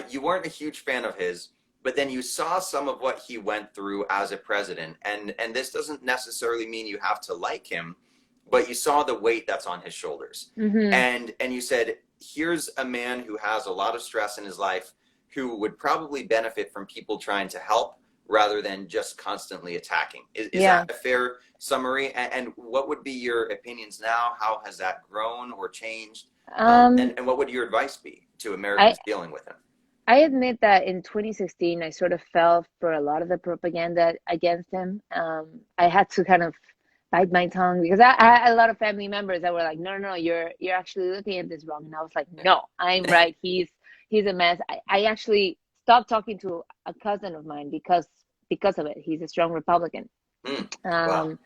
you weren't a huge fan of his, but then you saw some of what he went through as a president, and this doesn't necessarily mean you have to like him, but you saw the weight that's on his shoulders, Hmm. and you said, here's a man who has a lot of stress in his life, who would probably benefit from people trying to help rather than just constantly attacking. Is Yeah. that a fair summary? And what would be your opinions now? How has that grown or changed? Um, And what would your advice be to I Americans dealing with him? I admit that in 2016, I sort of fell for a lot of the propaganda against him. I had to kind of bite my tongue because I had a lot of family members that were like, "No, no, no, you're actually looking at this wrong," and I was like, "No, I'm right. He's a mess." I actually stopped talking to a cousin of mine because of it. He's a strong Republican. Mm, wow. Um,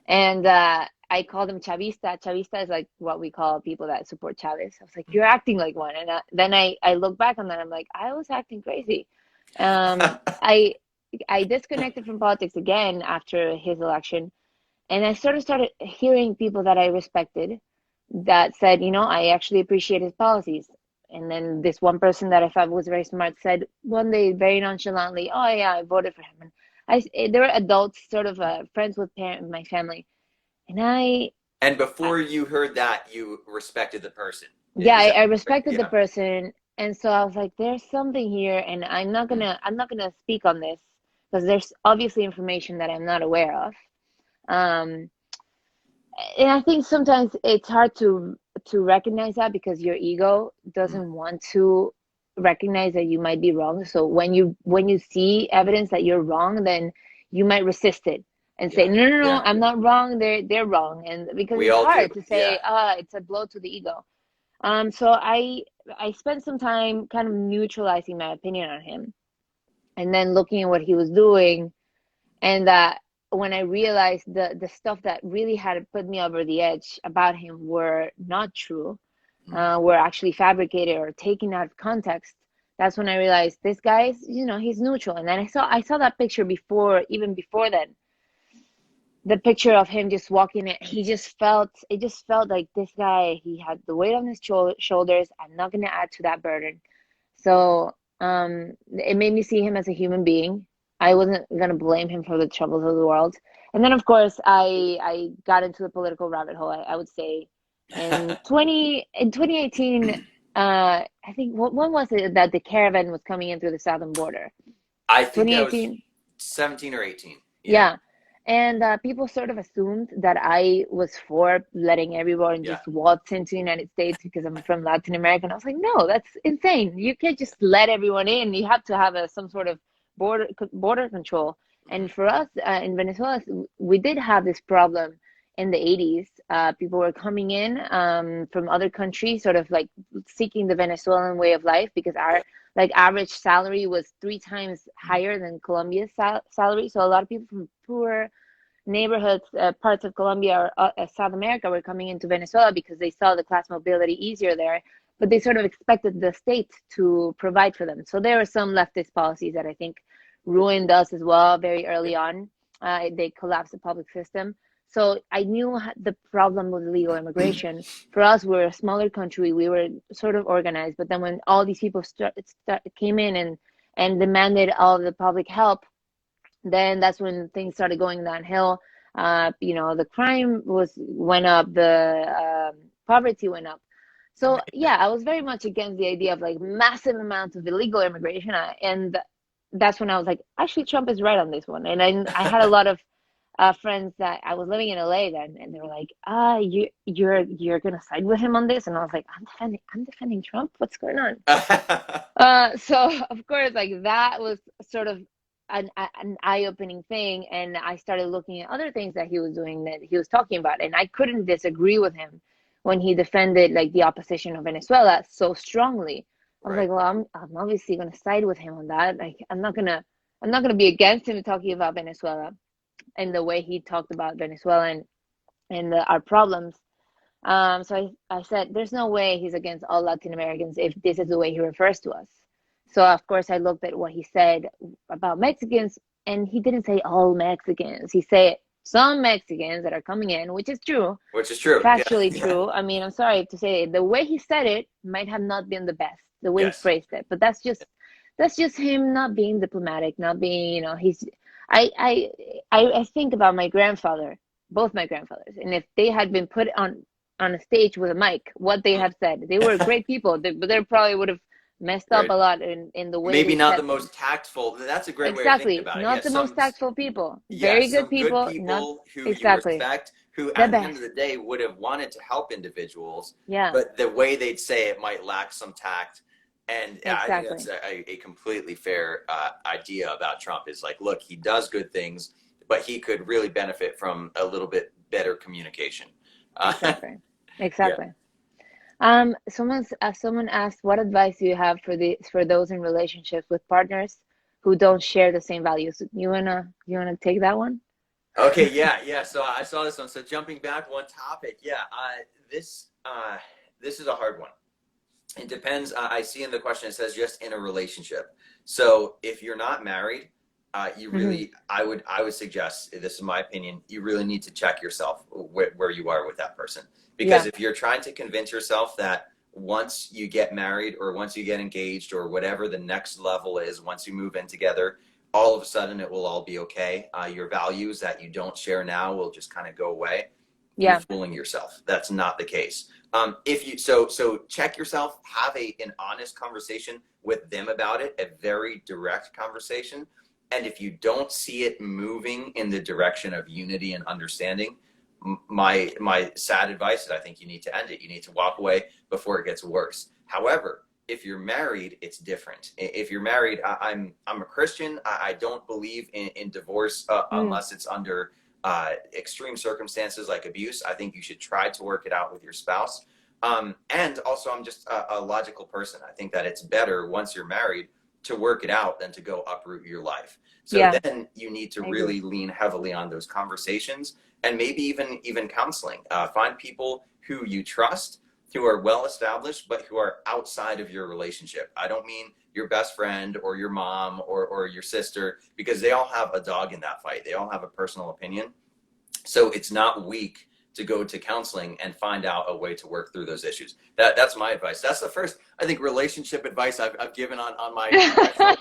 and I called him Chavista. Chavista is like what we call people that support Chavez. I was like, you're acting like one. And then I look back on that. I'm like, I was acting crazy. Um, I I disconnected from politics again after his election, and I sort of started hearing people that I respected that said, I actually appreciate his policies. And then this one person that I thought was very smart said one day very nonchalantly, "Oh yeah, I voted for him." And they were adults, sort of friends with my family, and And I before you heard that, you respected the person. yeah, Is that I respected the yeah? person, and so I was like, "There's something here," and Mm, I'm not gonna speak on this because there's obviously information that I'm not aware of. Um, and I think sometimes it's hard to recognize that because your ego mm, doesn't want to recognize that you might be wrong. So when you see evidence that you're wrong, then you might resist it and say, yeah, "No, no, no, yeah. I'm not wrong. They're wrong." And because We it's all do. hard to Yeah. say, it's a blow to the ego. So I spent some time kind of neutralizing my opinion on him, and then looking at what he was doing, and when I realized the stuff that really had put me over the edge about him were not true, Mm, were actually fabricated or taken out of context. That's when I realized this guy is, he's neutral. And then I saw that picture before, even before then, the picture of him just walking it. It just felt like this guy. He had the weight on his shoulders. I'm not gonna add to that burden. So it made me see him as a human being. I wasn't gonna blame him for the troubles of the world. And then of course I got into the political rabbit hole, I would say. In 2018, I think when was it that the caravan was coming in through the southern border? I think that was 2018. 17 or 18. Yeah. Yeah. And people sort of assumed that I was for letting everyone Yeah. just waltz into the United States because I'm from Latin America. And I was like, no, that's insane. You can't just let everyone in. You have to have some sort of border control. Mm, And for us in Venezuela, we did have this problem in the 80s. People were coming in from other countries, sort of like seeking the Venezuelan way of life because yeah. our like average salary was three times higher than Colombia's salary. So a lot of people from poor neighborhoods, parts of Colombia or South America were coming into Venezuela because they saw the class mobility easier there, but they sort of expected the state to provide for them. So there were some leftist policies that I think ruined us as well very early on. They collapsed the public system. So I knew the problem with illegal immigration. For us, we're a smaller country. We were sort of organized, but then when all these people came in and demanded all the public help, then that's when things started going downhill. The crime went up, the poverty went up. So yeah, I was very much against the idea of like massive amounts of illegal immigration, and that's when I was like, actually, Trump is right on this one. And I had a lot of friends that I was living in LA then, and they were like, you're gonna side with him on this, and I was like, I'm defending Trump. What's going on? So of course, like that was sort of an eye-opening thing, and I started looking at other things that he was doing, that he was talking about, and I couldn't disagree with him when he defended like the opposition of Venezuela so strongly. I was like, well, I'm obviously gonna side with him on that. Like, I'm not gonna be against him talking about Venezuela and the way he talked about Venezuela and our problems. So I said, there's no way he's against all Latin Americans if this is the way he refers to us. So of course I looked at what he said about Mexicans, and he didn't say all Mexicans. He said some Mexicans that are coming in, which is true. Which is true. Factually true. I mean, I'm sorry to say it. The way he said it might have not been the best, the way he phrased it. But that's just him not being diplomatic, not being, I think about my grandfather, both my grandfathers, and if they had been put on a stage with a mic, what they have said. They were great people, but they probably would have messed up a lot in the way. Maybe not the most tactful. That's a great way of thinking about it. Not the most tactful people. Very good people. Who you respect, who at the end of the day would have wanted to help individuals. Yeah. But the way they'd say it might lack some tact. And I think that's a completely fair idea about Trump. Is like, look, he does good things, but he could really benefit from a little bit better communication. Exactly. Yeah. Someone asked, what advice do you have for those in relationships with partners who don't share the same values? You wanna take that one? Okay, yeah. So I saw this one. So jumping back one topic, this is a hard one. It depends. I see in the question it says just in a relationship. So if you're not married, you really, I would suggest, this is my opinion, you really need to check yourself where you are with that person. Because if you're trying to convince yourself that once you get married or once you get engaged or whatever the next level is, once you move in together, all of a sudden it will all be okay. Your values that you don't share now will just kind of go away. You're fooling yourself. That's not the case. So check yourself, have an honest conversation with them about it, a very direct conversation. And if you don't see it moving in the direction of unity and understanding, my sad advice is I think you need to end it. You need to walk away before it gets worse. However, if you're married, it's different. If you're married, I'm a Christian. I don't believe in divorce unless it's under extreme circumstances like abuse. I think you should try to work it out with your spouse. And also, I'm just a logical person. I think that it's better once you're married to work it out than to go uproot your life. So then you need to really lean heavily on those conversations and maybe even counseling. Find people who you trust, who are well established, but who are outside of your relationship. I don't mean your best friend or your mom or your sister, because they all have a dog in that fight. They all have a personal opinion. So it's not weak to go to counseling and find out a way to work through those issues. That's my advice. That's the first, I think, relationship advice I've given on my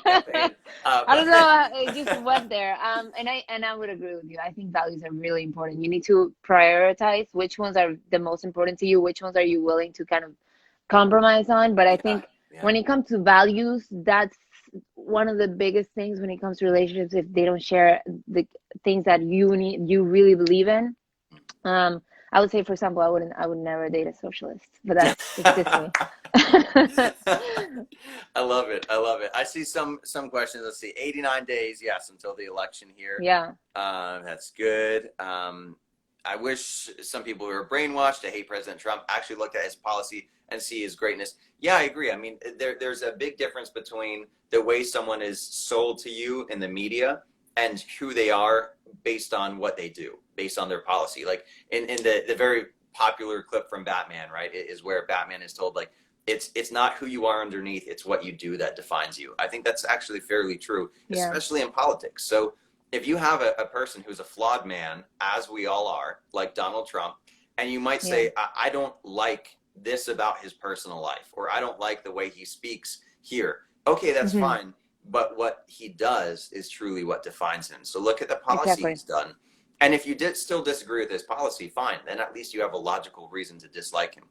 campaign. I don't know. It just went there. And I would agree with you. I think values are really important. You need to prioritize which ones are the most important to you, which ones are you willing to kind of compromise on. But I think when it comes to values, that's one of the biggest things when it comes to relationships. If they don't share the things that you really believe in. I would say, for example, I would never date a socialist, but that's just me. I love it. I see some questions. Let's see, 89 days, yes, until the election here. Yeah. That's good. I wish some people who are brainwashed to hate President Trump actually looked at his policy and see his greatness. Yeah, I agree. I mean, there's a big difference between the way someone is sold to you in the media and who they are based on what they do, based on their policy. Like in the very popular clip from Batman, right, is where Batman is told, like, it's not who you are underneath, it's what you do that defines you. I think that's actually fairly true, Yeah. especially in politics. So if you have a person who's a flawed man, as we all are, like Donald Trump, and you might say, I don't like this about his personal life, or I don't like the way he speaks here. Okay, that's fine. But what he does is truly what defines him. So look at the policy he's done. And if you still disagree with his policy, fine. Then at least you have a logical reason to dislike him.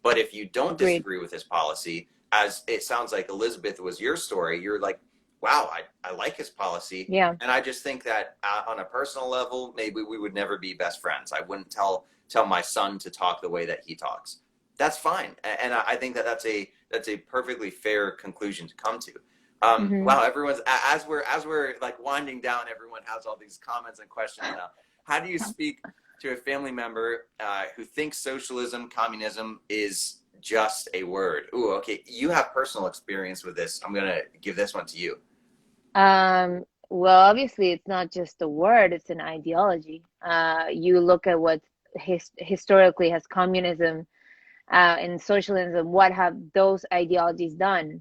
But if you don't disagree with his policy, as it sounds like Elizabeth was your story, you're like, wow, I like his policy. Yeah. And I just think that on a personal level, maybe we would never be best friends. I wouldn't tell my son to talk the way that he talks. That's fine. And I think that that's a perfectly fair conclusion to come to. Wow, everyone's, as we're like winding down, everyone has all these comments and questions now. How do you speak to a family member who thinks socialism, communism is just a word? Ooh, okay. You have personal experience with this. I'm going to give this one to you. Well, obviously it's not just a word, it's an ideology. You look at what historically has communism and socialism, what have those ideologies done?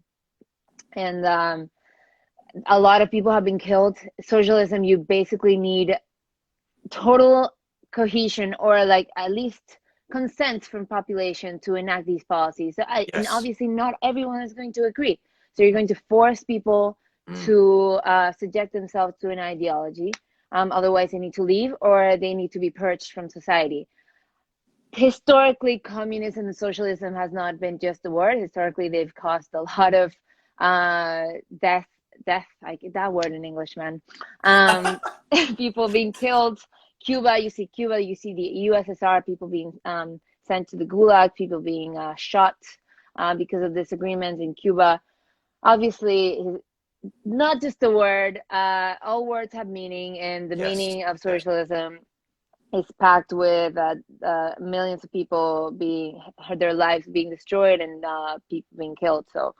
And a lot of people have been killed. Socialism, you basically need total cohesion, or like at least consent from population to enact these policies. So and obviously not everyone is going to agree. So you're going to force people to subject themselves to an ideology. Otherwise they need to leave, or they need to be purged from society. Historically, communism and socialism has not been just a word. Historically, they've caused a lot of death, I get that word in English, man. People being killed. Cuba, you see the USSR, people being sent to the Gulag, people being shot because of disagreements in Cuba. Obviously, not just a word. All words have meaning, and the meaning of socialism is packed with millions of people their lives being destroyed, and people being killed. So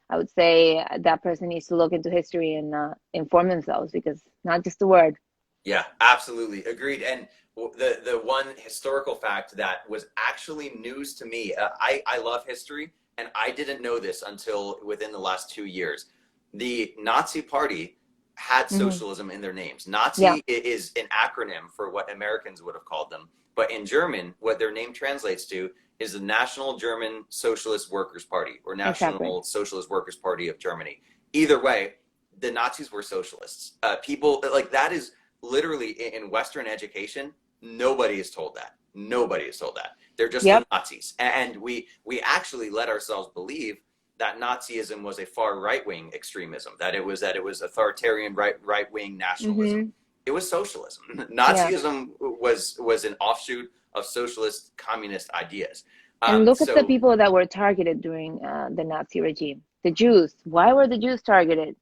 I would say that person needs to look into history and inform themselves, because not just a word. Yeah, absolutely. Agreed. And the one historical fact that was actually news to me, I love history, and I didn't know this until within the last 2 years. The Nazi Party had socialism in their names. Nazi is an acronym for what Americans would have called them. But in German, what their name translates to is the National German Socialist Workers' Party, or National Socialist Workers' Party of Germany. Either way, the Nazis were socialists. People, like, that is literally in Western education, nobody is told that. Nobody is told that. They're just the Nazis. And we actually let ourselves believe that Nazism was a far right-wing extremism, that it was authoritarian right-wing nationalism. It was socialism. Nazism was an offshoot of socialist communist ideas. And look at the people that were targeted during the Nazi regime. The Jews. Why were the Jews targeted?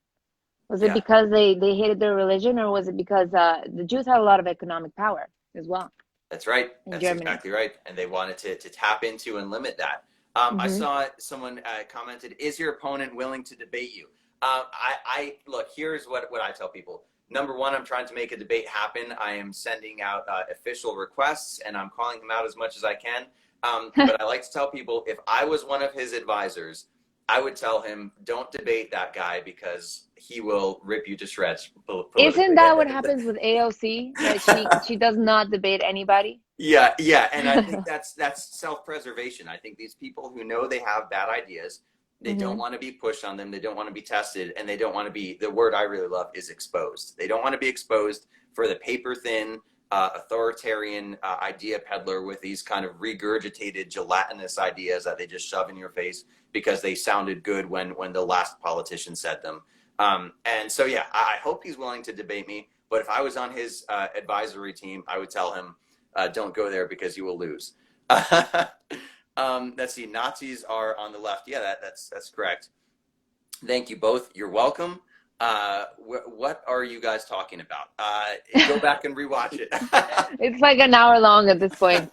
Was it because they hated their religion, or was it because the Jews had a lot of economic power as well? That's right. That's exactly right. And they wanted to tap into and limit that. I saw someone commented, is your opponent willing to debate you? I look, here's what I tell people. Number one, I'm trying to make a debate happen. I am sending out official requests, and I'm calling him out as much as I can. But I like to tell people, if I was one of his advisors, I would tell him, don't debate that guy, because he will rip you to shreds. Isn't that what happens with AOC? That she does not debate anybody? Yeah, and I think that's self-preservation. I think these people who know they have bad ideas, they don't want to be pushed on them, they don't want to be tested, and they don't want to be, the word I really love is exposed. They don't want to be exposed for the paper-thin, authoritarian idea peddler with these kind of regurgitated gelatinous ideas that they just shove in your face because they sounded good when the last politician said them. And so, yeah, I hope he's willing to debate me. But if I was on his advisory team, I would tell him, don't go there because you will lose. Let's see. Nazis are on the left. Yeah, that's correct. Thank you both. You're welcome. What are you guys talking about? Go back and rewatch it. It's like an hour long at this point.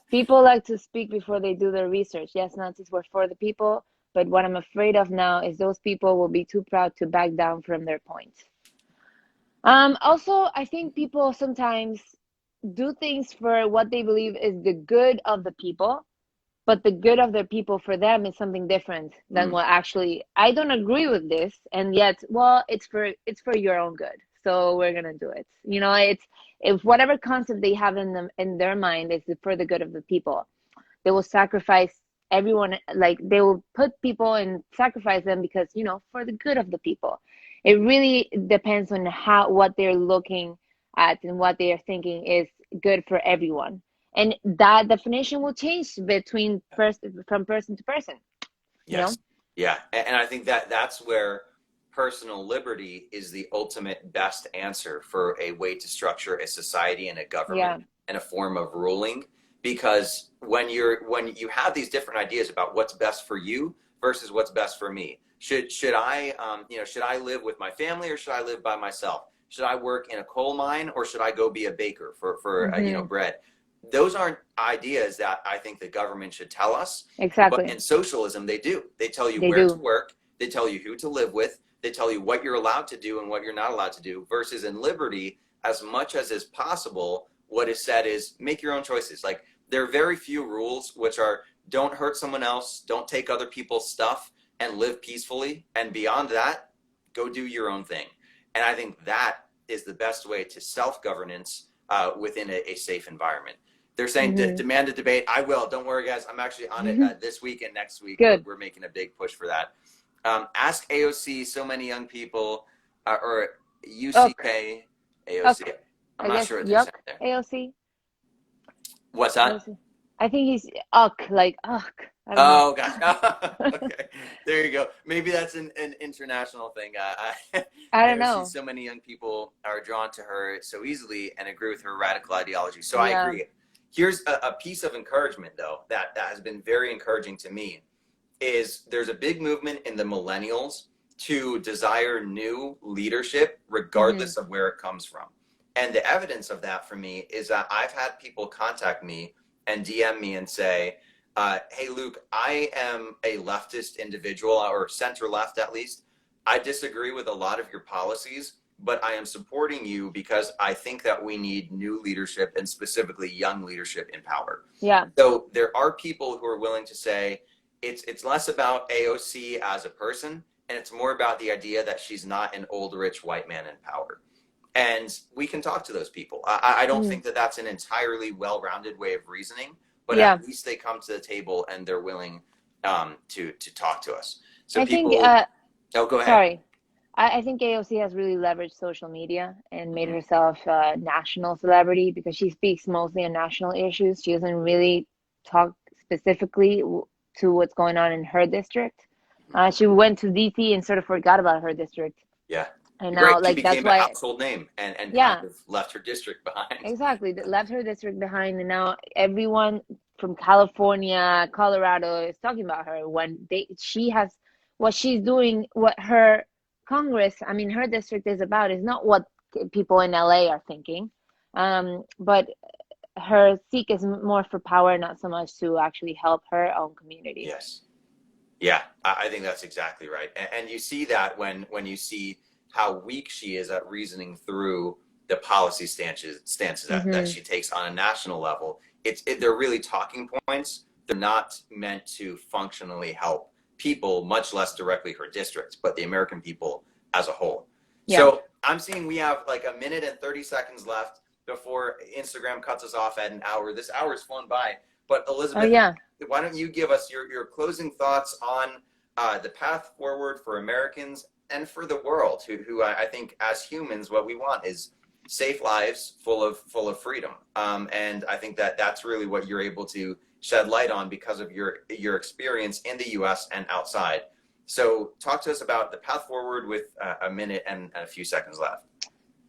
People like to speak before they do their research. Yes, Nazis were for the people, but what I'm afraid of now is those people will be too proud to back down from their points. Also, I think people sometimes do things for what they believe is the good of the people, but the good of the people for them is something different than Mm, what actually I don't agree with this, and yet, well, it's for your own good, so we're gonna do it. It's if whatever concept they have in their mind is for the good of the people, they will sacrifice everyone, like they will put people and sacrifice them because for the good of the people. It really depends on how what they're looking at and what they are thinking is good for everyone, and that definition will change between from person to person you know yes. Yeah. And I think that that's where personal liberty is the ultimate best answer for a way to structure a society and a government yeah, and a form of ruling. Because when you have these different ideas about what's best for you versus what's best for me, should I should I live with my family or should I live by myself? Should I work in a coal mine or should I go be a baker for hmm, bread? Those aren't ideas that I think the government should tell us. But exactly, in socialism, they do. They tell you they where to do. work. They tell you who to live with. They tell you what you're allowed to do and what you're not allowed to do. Versus in liberty, as much as is possible, what is said is make your own choices. Like there are very few rules which are don't hurt someone else, don't take other people's stuff, and live peacefully. And beyond that, go do your own thing. And I think that is the best way to self governance within a safe environment. They're saying Hmm. demand a debate. I will. Don't worry, guys. I'm actually on it this week and next week. We're, Good. we're making a big push for that. Ask AOC. So many young people, or Ugh. UCK AOC. Ugh. I'm I not guess sure what they're yuck. saying there. AOC. What's that? AOC. I think he's uck, like uck. I don't know. Oh gosh. Okay, there you go. Maybe that's an international thing. I don't AOC. know. So many young people are drawn to her so easily and agree with her radical ideology. So I Yeah. agree. Here's a piece of encouragement though that has been very encouraging to me is there's a big movement in the millennials to desire new leadership Hmm. regardless of where it comes from. And the evidence of that for me is that I've had people contact me and DM me and say, hey, Luke, I am a leftist individual or center left at least. I disagree with a lot of your policies, but I am supporting you because I think that we need new leadership and specifically young leadership in power. Yeah. So there are people who are willing to say, it's less about AOC as a person, and it's more about the idea that she's not an old rich white man in power. And we can talk to those people. I don't Mm. think that that's an entirely well-rounded way of reasoning, but Yeah. at least they come to the table and they're willing to talk to us. So I think. people, oh, go ahead. Sorry. I think AOC has really leveraged social media and made Mm-hmm. herself a national celebrity because she speaks mostly on national issues. She doesn't really talk specifically to what's going on in her district. She went to DC and sort of forgot about her district, Yeah, and right. now She like that's became a why. household name and kind Yeah, of left her district behind. exactly. That left her district behind, and now everyone from California, Colorado is talking about her when she has what she's doing, what her Congress, I mean, her district is about is not what people in LA are thinking. But her seek is more for power, not so much to actually help her own community. Yes. Yeah, I think that's exactly right. And you see that when you see how weak she is at reasoning through the policy stances that Hmm. she takes on a national level. They're really talking points. They're not meant to functionally help people, much less directly her district, but the American people as a whole. Yeah. So I'm seeing we have like a minute and 30 seconds left before Instagram cuts us off at an hour. This hour's flown by. But Oh Elizabeth, yeah. why don't you give us your closing thoughts on the path forward for Americans and for the world, who I think as humans, what we want is safe lives full of freedom. And I think that that's really what you're able to shed light on because of your experience in the U.S. and outside. So talk to us about the path forward with a minute and a few seconds left.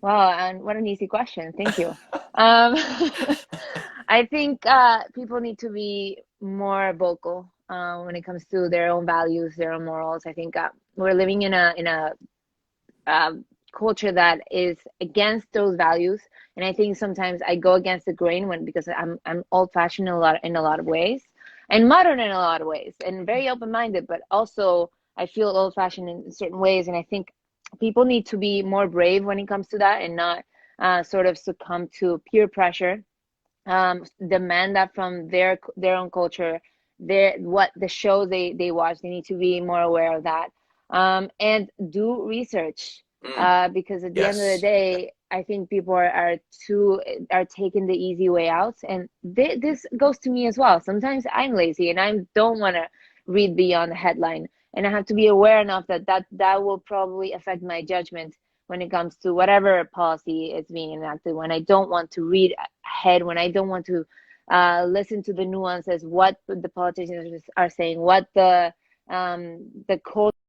Wow, and what an easy question. Thank you. I think people need to be more vocal when it comes to their own values, their own morals. I think we're living in a uh, culture that is against those values, and I think sometimes I go against the grain when because I'm old fashioned in a lot of ways, and modern in a lot of ways, and very open minded, but also I feel old fashioned in certain ways, and I think people need to be more brave when it comes to that, and not sort of succumb to peer pressure, demand that from their own culture, their what the shows they watch. They need to be more aware of that, and do research, Mm, because at the end of the yes. day, I think people are too are taking the easy way out, and this goes to me as well. Sometimes I'm lazy and I don't want to read beyond the headline, and I have to be aware enough that that will probably affect my judgment when it comes to whatever policy is being enacted, when I don't want to read ahead, when I don't want to listen to the nuances, what the politicians are saying, what the culture